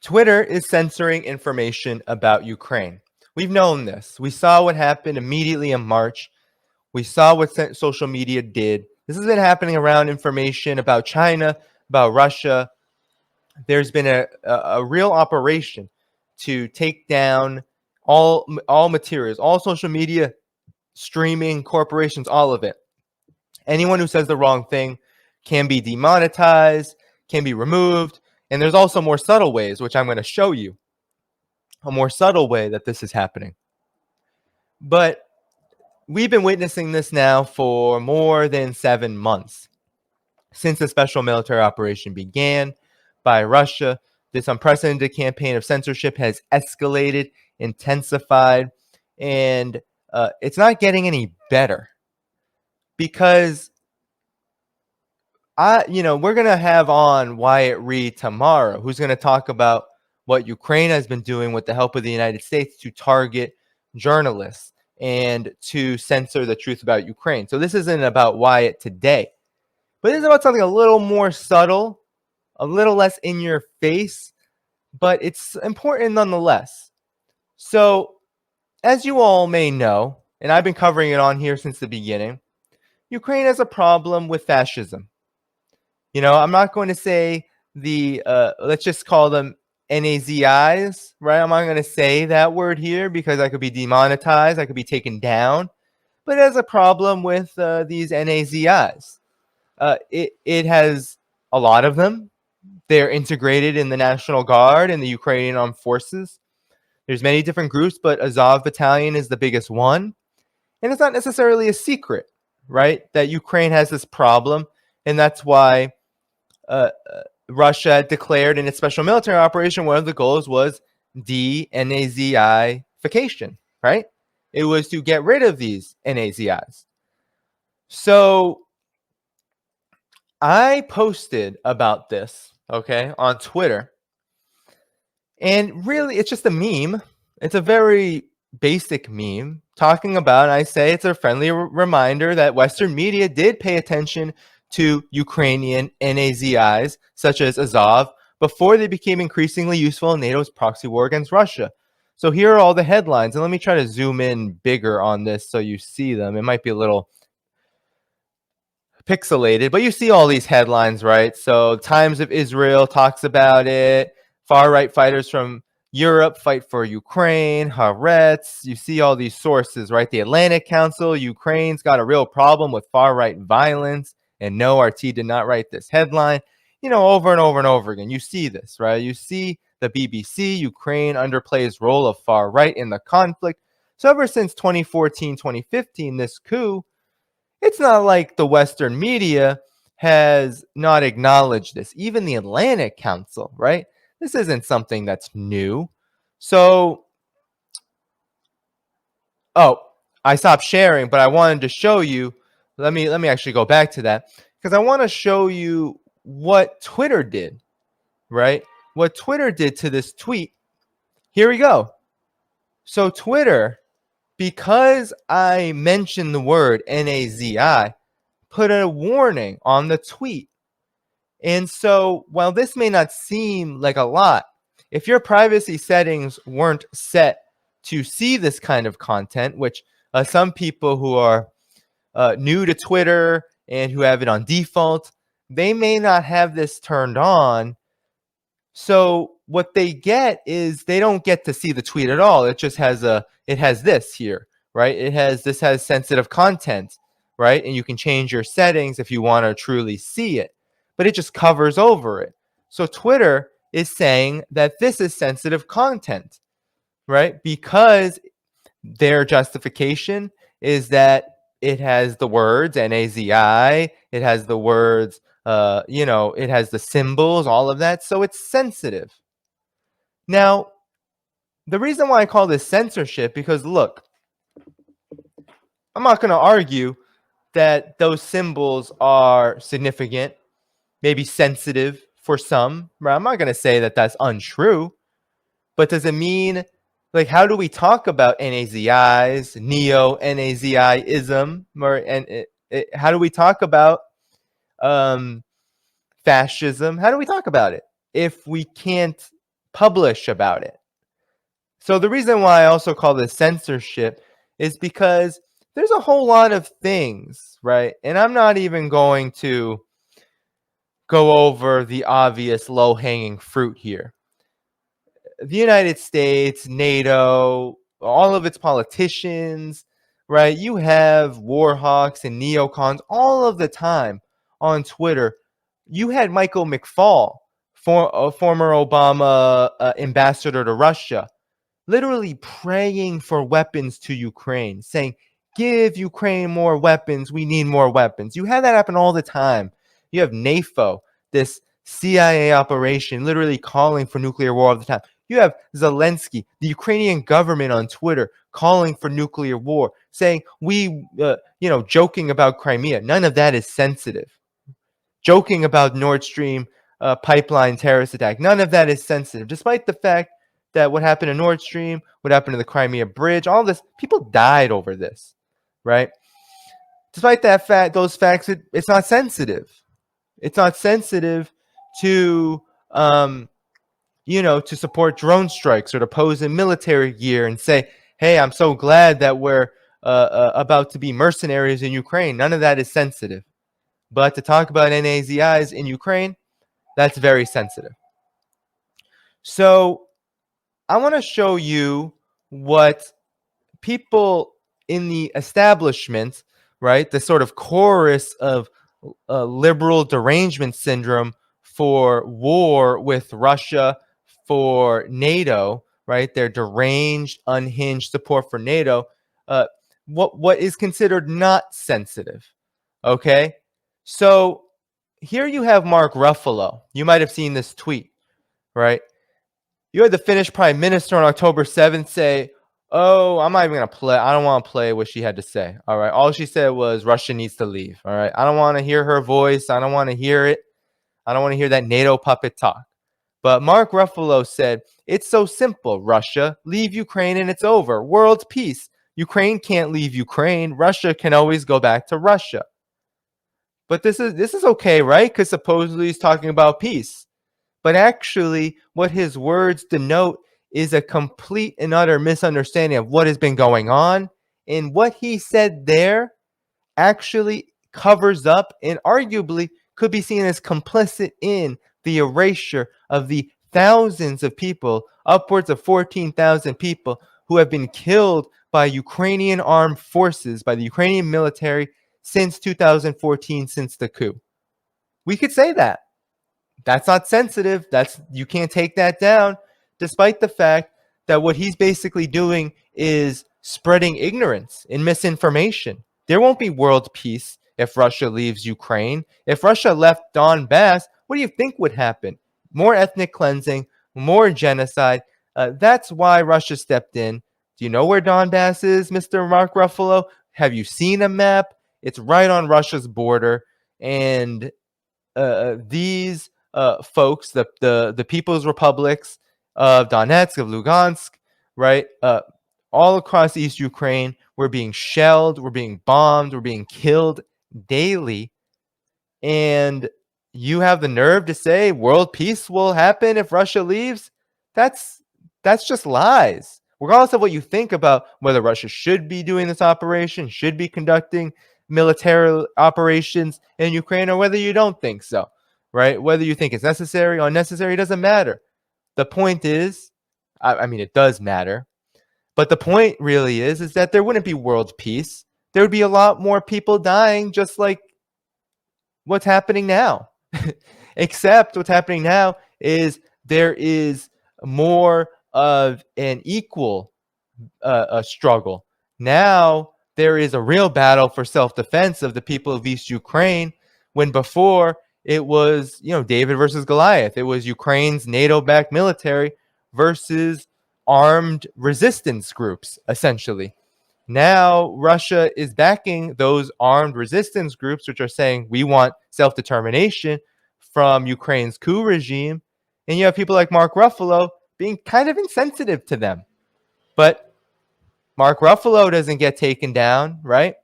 Twitter is censoring information about Ukraine. We've known this. We saw what happened immediately in March. We saw what social media did. This has been happening around information about China, about Russia. There's been a real operation to take down all materials, all social media, streaming, corporations, all of it. Anyone who says the wrong thing can be demonetized, can be removed. And there's also more subtle ways, which I'm going to show you, a more subtle way that this is happening. But we've been witnessing this now for more than 7 months since the special military operation began by Russia. This unprecedented campaign of censorship has escalated, intensified, and it's not getting any better because we're going to have on Wyatt Reed tomorrow, who's going to talk about what Ukraine has been doing with the help of the United States to target journalists and to censor the truth about Ukraine. So this isn't about Wyatt today, but it's about something a little more subtle, a little less in your face, but it's important nonetheless. So as you all may know, and I've been covering it on here since the beginning, Ukraine has a problem with fascism. I'm not going to say let's just call them NAZIs, right? I'm not going to say that word here because I could be demonetized, I could be taken down, but it has a problem with these NAZIs. It has a lot of them. They're integrated in the National Guard and the Ukrainian Armed Forces. There's many different groups, but Azov Battalion is the biggest one. And it's not necessarily a secret, right, that Ukraine has this problem, and that's why Russia declared in its special military operation, one of the goals was de-Nazification, right? It was to get rid of these NAZIs. So I posted about this, okay, on Twitter. And really, it's just a meme. It's a very basic meme talking about, I say it's a friendly reminder that Western media did pay attention to Ukrainian NAZIs, such as Azov, before they became increasingly useful in NATO's proxy war against Russia. So here are all the headlines, and let me try to zoom in bigger on this so you see them. It might be a little pixelated, but you see all these headlines, right? So Times of Israel talks about it. Far-right fighters from Europe fight for Ukraine. Haaretz, you see all these sources, right? The Atlantic Council, Ukraine's got a real problem with far-right violence. And no, RT did not write this headline. Over and over and over again, you see this, right? You see the BBC, Ukraine underplays role of far right in the conflict. So ever since 2014, 2015, this coup, it's not like the Western media has not acknowledged this. Even the Atlantic Council, right? This isn't something that's new. So, I stopped sharing, but I wanted to show you. Let me actually go back to that because I want to show you what Twitter did, right? What Twitter did to this tweet. Here we go. So Twitter, because I mentioned the word NAZI, put a warning on the tweet. And so while this may not seem like a lot, if your privacy settings weren't set to see this kind of content, which some people who are new to Twitter and who have it on default, they may not have this turned on. So what they get is they don't get to see the tweet at all. It just has this here, right? This has sensitive content, right? And you can change your settings if you want to truly see it, but it just covers over it. So Twitter is saying that this is sensitive content, right? Because their justification is that it has the words NAZI, it has the words, it has the symbols, all of that. So it's sensitive. Now, the reason why I call this censorship, because look, I'm not going to argue that those symbols are significant, maybe sensitive for some, right? I'm not going to say that that's untrue, but does it mean, like, how do we talk about NAZIs, neo-NAZIism, how do we talk about fascism? How do we talk about it if we can't publish about it. So the reason why I also call this censorship is because there's a whole lot of things, right? And I'm not even going to go over the obvious low-hanging fruit here. The United States, NATO, all of its politicians, right? You have war hawks and neocons all of the time on Twitter. You had Michael McFaul, former Obama ambassador to Russia, literally praying for weapons to Ukraine, saying, give Ukraine more weapons. We need more weapons. You have that happen all the time. You have NAFO, this CIA operation, literally calling for nuclear war all the time. You have Zelensky, the Ukrainian government on Twitter, calling for nuclear war, saying joking about Crimea. None of that is sensitive. Joking about Nord Stream pipeline terrorist attack. None of that is sensitive, despite the fact that what happened in Nord Stream, what happened to the Crimea Bridge, all this, people died over this, right? Despite those facts, it's not sensitive. It's not sensitive to to support drone strikes or to pose in military gear and say, hey, I'm so glad that we're about to be mercenaries in Ukraine. None of that is sensitive. But to talk about NAZIs in Ukraine, that's very sensitive. So I want to show you what people in the establishment, right, the sort of chorus of liberal derangement syndrome for war with Russia, for NATO, right, their deranged, unhinged support for NATO, what is considered not sensitive, okay? So here you have Mark Ruffalo. You might have seen this tweet, right? You had the Finnish Prime Minister on October 7th say, oh, I'm not even going to play. I don't want to play what she had to say. All right. All she said was Russia needs to leave. All right. I don't want to hear her voice. I don't want to hear it. I don't want to hear that NATO puppet talk. But Mark Ruffalo said, it's so simple, Russia. Leave Ukraine and it's over. World peace. Ukraine can't leave Ukraine. Russia can always go back to Russia. But this is okay, right? Because supposedly he's talking about peace. But actually, what his words denote is a complete and utter misunderstanding of what has been going on. And what he said there actually covers up and arguably could be seen as complicit in the erasure of the thousands of people, upwards of 14,000 people who have been killed by Ukrainian armed forces, by the Ukrainian military since 2014, since the coup. We could say that. That's not sensitive. You can't take that down, despite the fact that what he's basically doing is spreading ignorance and misinformation. There won't be world peace if Russia leaves Ukraine. If Russia left Donbass, what do you think would happen? More ethnic cleansing, more genocide. That's why Russia stepped in. Do you know where Donbass is, Mr. Mark Ruffalo? Have you seen a map? It's right on Russia's border. And these folks, the People's Republics of Donetsk, of Lugansk, right, all across East Ukraine, we're being shelled, we're being bombed, we're being killed daily. And you have the nerve to say world peace will happen if Russia leaves? That's just lies. Regardless of what you think about whether Russia should be doing this operation, should be conducting military operations in Ukraine, or whether you don't think so, right? Whether you think it's necessary or unnecessary, it doesn't matter. The point is, I mean, it does matter. But the point really is that there wouldn't be world peace. There would be a lot more people dying, just like what's happening now. Except what's happening now is there is more of an equal struggle. Now there is a real battle for self-defense of the people of East Ukraine, when before it was, David versus Goliath. It was Ukraine's NATO-backed military versus armed resistance groups, essentially. Now Russia is backing those armed resistance groups, which are saying we want self-determination from Ukraine's coup regime. And you have people like Mark Ruffalo being kind of insensitive to them. But Mark Ruffalo doesn't get taken down, right?